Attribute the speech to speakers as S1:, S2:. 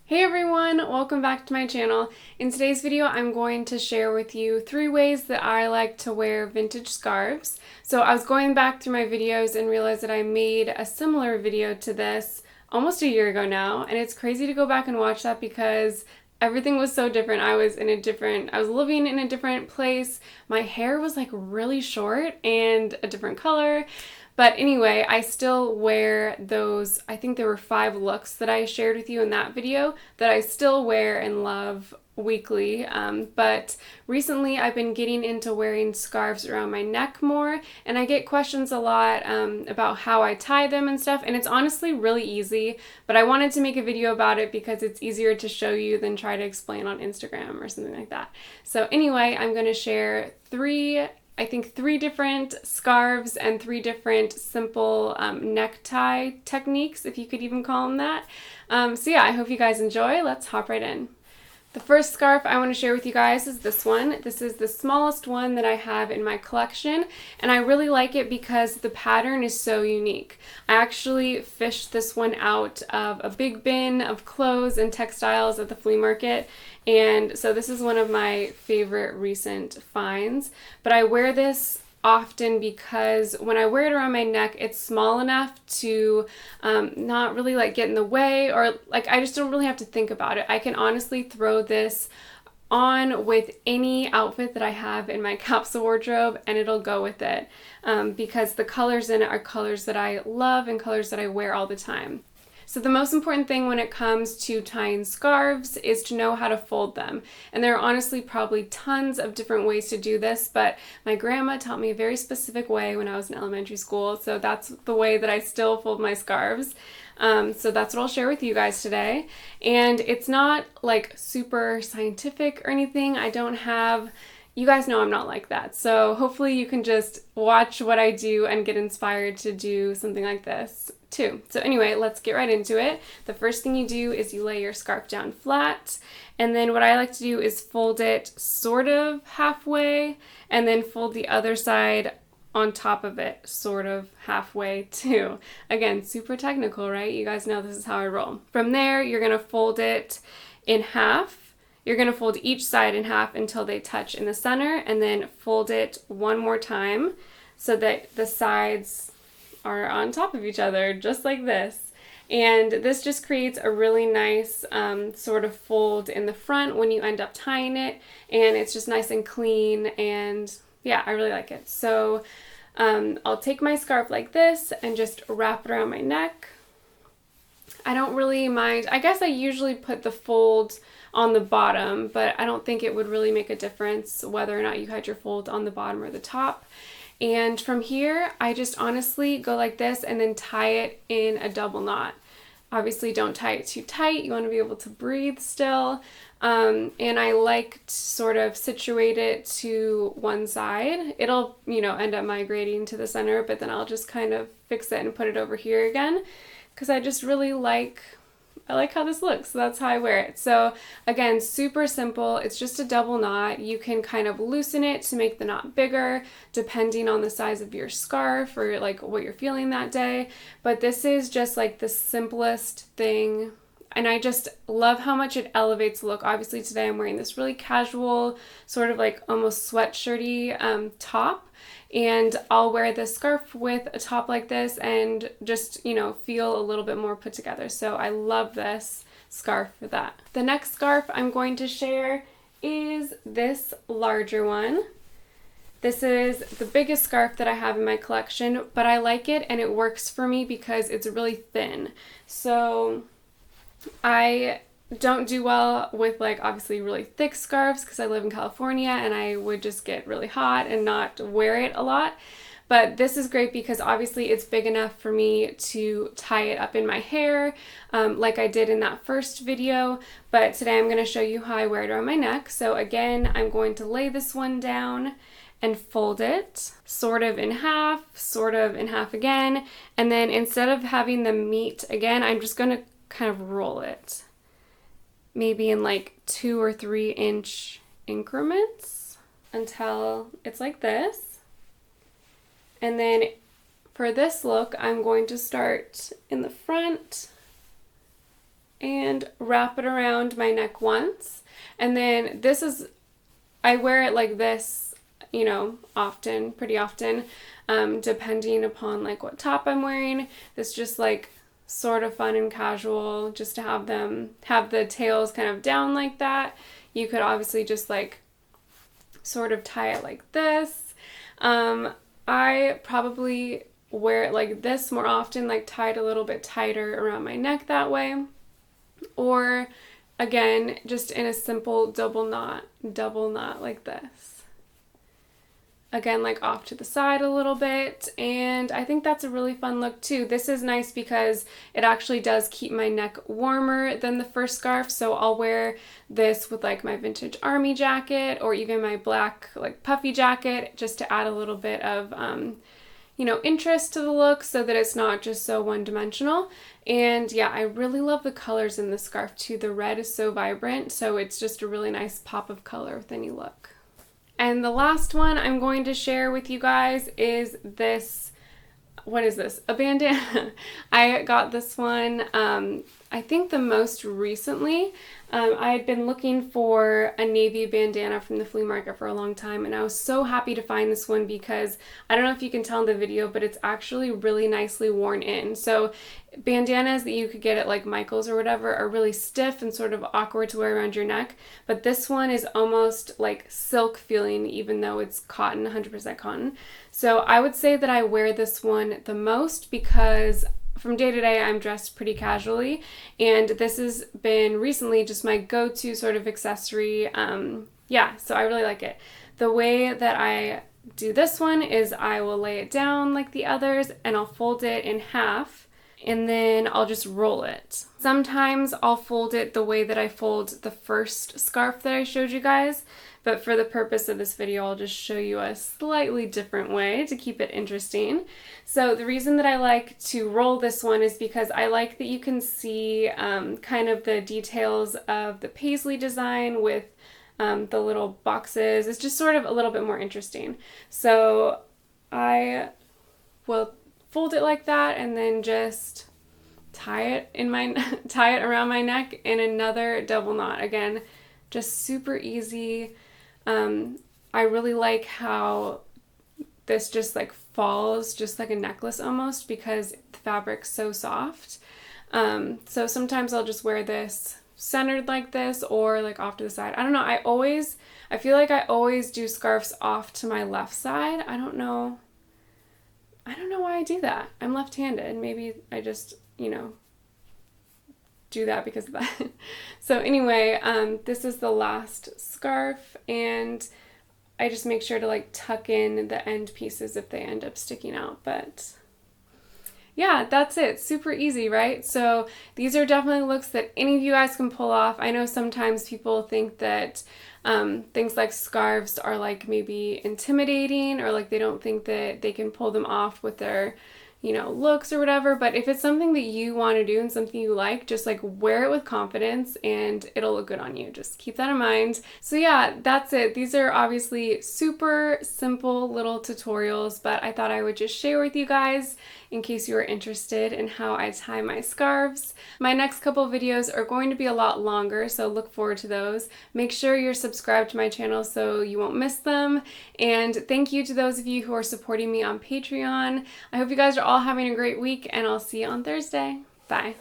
S1: Hey everyone, welcome back to my channel. In today's video, I'm going to share with you 3 ways that I like to wear vintage scarves. So I was going back through my videos and realized that I made a similar video to this almost a year ago now, and it's crazy to go back and watch that because everything was so different. I was living in a different place. My hair was like really short and a different color. But anyway, I still wear those, I think there were 5 looks that I shared with you in that video that I still wear and love weekly. But recently I've been getting into wearing scarves around my neck more, and I get questions a lot about how I tie them and stuff, and it's honestly really easy, but I wanted to make a video about it because it's easier to show you than try to explain on Instagram or something like that. So anyway, I'm going to share 3 different scarves and 3 different simple necktie techniques, if you could even call them that. So yeah, I hope you guys enjoy. Let's hop right in. The first scarf I want to share with you guys is this one. This is the smallest one that I have in my collection, and I really like it because the pattern is so unique. I actually fished this one out of a big bin of clothes and textiles at the flea market, and so this is one of my favorite recent finds. But I wear this often because when I wear it around my neck, it's small enough to not really like get in the way, or like I just don't really have to think about it. I can honestly throw this on with any outfit that I have in my capsule wardrobe and it'll go with it because the colors in it are colors that I love and colors that I wear all the time. So the most important thing when it comes to tying scarves is to know how to fold them. And there are honestly probably tons of different ways to do this, but my grandma taught me a very specific way when I was in elementary school, so that's the way that I still fold my scarves. So that's what I'll share with you guys today. And it's not like super scientific or anything. You guys know I'm not like that. So hopefully you can just watch what I do and get inspired to do something like this too. So anyway, let's get right into it. The first thing you do is you lay your scarf down flat, and then what I like to do is fold it sort of halfway and then fold the other side on top of it sort of halfway too. Again, super technical, right? You guys know this is how I roll. From there, you're going to fold it in half. You're going to fold each side in half until they touch in the center, and then fold it one more time so that the sides are on top of each other, just like this. And this just creates a really nice sort of fold in the front when you end up tying it, and it's just nice and clean, and yeah, I really like it. So I'll take my scarf like this and just wrap it around my neck. I don't really mind. I guess I usually put the fold on the bottom, but I don't think it would really make a difference whether or not you had your fold on the bottom or the top. And from here, I just honestly go like this and then tie it in a double knot. Obviously, don't tie it too tight. You want to be able to breathe still. And I like to sort of situate it to one side. It'll, end up migrating to the center, but then I'll just kind of fix it and put it over here again because I just really like how this looks, so that's how I wear it. So again, super simple. It's just a double knot. You can kind of loosen it to make the knot bigger depending on the size of your scarf or like what you're feeling that day. But this is just like the simplest thing, and I just love how much it elevates the look. Obviously today I'm wearing this really casual, sort of like almost sweatshirty top, and I'll wear this scarf with a top like this and just, feel a little bit more put together. So I love this scarf for that. The next scarf I'm going to share is this larger one. This is the biggest scarf that I have in my collection, but I like it and it works for me because it's really thin. So I don't do well with obviously really thick scarves because I live in California and I would just get really hot and not wear it a lot. But this is great because obviously it's big enough for me to tie it up in my hair like I did in that first video. But today I'm going to show you how I wear it around my neck. So again, I'm going to lay this one down and fold it sort of in half again. And then instead of having them meet again, I'm just going to kind of roll it. Maybe in 2 or 3 inch increments until it's like this. And then for this look, I'm going to start in the front and wrap it around my neck once. And then I wear it like this, you know, often, pretty often, depending upon like what top I'm wearing. It's just like sort of fun and casual just to have the tails kind of down like that. You could obviously just like sort of tie it like this. I probably wear it like this more often, like tied a little bit tighter around my neck that way. Or again, just in a simple double knot like this. Again, like off to the side a little bit, and I think that's a really fun look too. This is nice because it actually does keep my neck warmer than the first scarf, so I'll wear this with like my vintage army jacket or even my black like puffy jacket just to add a little bit of you know, interest to the look so that it's not just so one-dimensional. And yeah, I really love the colors in this scarf too. The red is so vibrant, so it's just a really nice pop of color with any look. And the last one I'm going to share with you guys is this, what is this? A bandana. I got this one, I think the most recently. I had been looking for a navy bandana from the flea market for a long time, and I was so happy to find this one because I don't know if you can tell in the video, but it's actually really nicely worn in. So bandanas that you could get at like Michael's or whatever are really stiff and sort of awkward to wear around your neck, but this one is almost like silk feeling even though it's cotton, 100% cotton. So I would say that I wear this one the most because from day to day I'm dressed pretty casually, and this has been recently just my go-to sort of accessory. Yeah, so I really like it. The way that I do this one is I will lay it down like the others and I'll fold it in half, and then I'll just roll it. Sometimes I'll fold it the way that I fold the first scarf that I showed you guys, but for the purpose of this video, I'll just show you a slightly different way to keep it interesting. So the reason that I like to roll this one is because I like that you can see kind of the details of the paisley design with the little boxes. It's just sort of a little bit more interesting. So I will fold it like that and then just tie it around my neck in another double knot. Again, just super easy. I really like how this just like falls just like a necklace almost because the fabric's so soft. So sometimes I'll just wear this centered like this or like off to the side. I don't know. I feel like I always do scarves off to my left side. I don't know why I do that. I'm left-handed. Maybe I just, you know, do that because of that. So anyway, this is the last scarf, and I just make sure to like tuck in the end pieces if they end up sticking out. But yeah, that's it. Super easy, right? So these are definitely looks that any of you guys can pull off. I know sometimes people think that things like scarves are like maybe intimidating, or like they don't think that they can pull them off with their, you know, looks or whatever. But if it's something that you want to do and something you like, just like wear it with confidence and it'll look good on you. Just keep that in mind. So yeah, that's it. These are obviously super simple little tutorials, but I thought I would just share with you guys in case you are interested in how I tie my scarves. My next couple videos are going to be a lot longer, so look forward to those. Make sure you're subscribed to my channel so you won't miss them. And thank you to those of you who are supporting me on Patreon. I hope you guys are all having a great week, and I'll see you on Thursday. Bye.